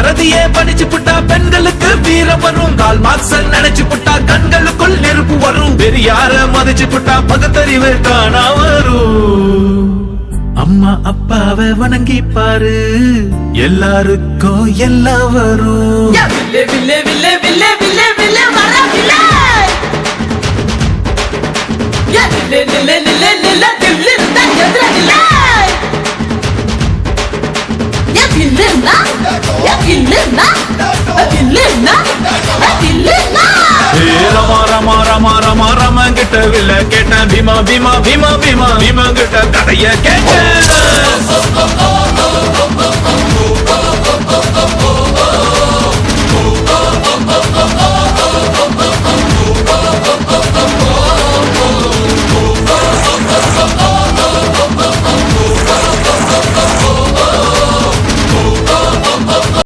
பாரதியே படிச்சு புட்டா பெண்களுக்கு வீரம் வரும். கால் மார்க்ஸ் நினைச்சு புட்டா கண்களுக்குள் நெருப்பு வரும். பெரியார மதிச்சு புட்டா பகுத்தறிவு காணா வரும். அம்மா அப்பாவை வணங்கி பாரு, எல்லாருக்கும் எல்லாம் வரும். ரமா ரமா ரமா ரமா கிட்ட வில்ல கேட்டேன். பீமா பீமா பீமா பீமா பீமா கிட்ட கதைய கேட்டேன்.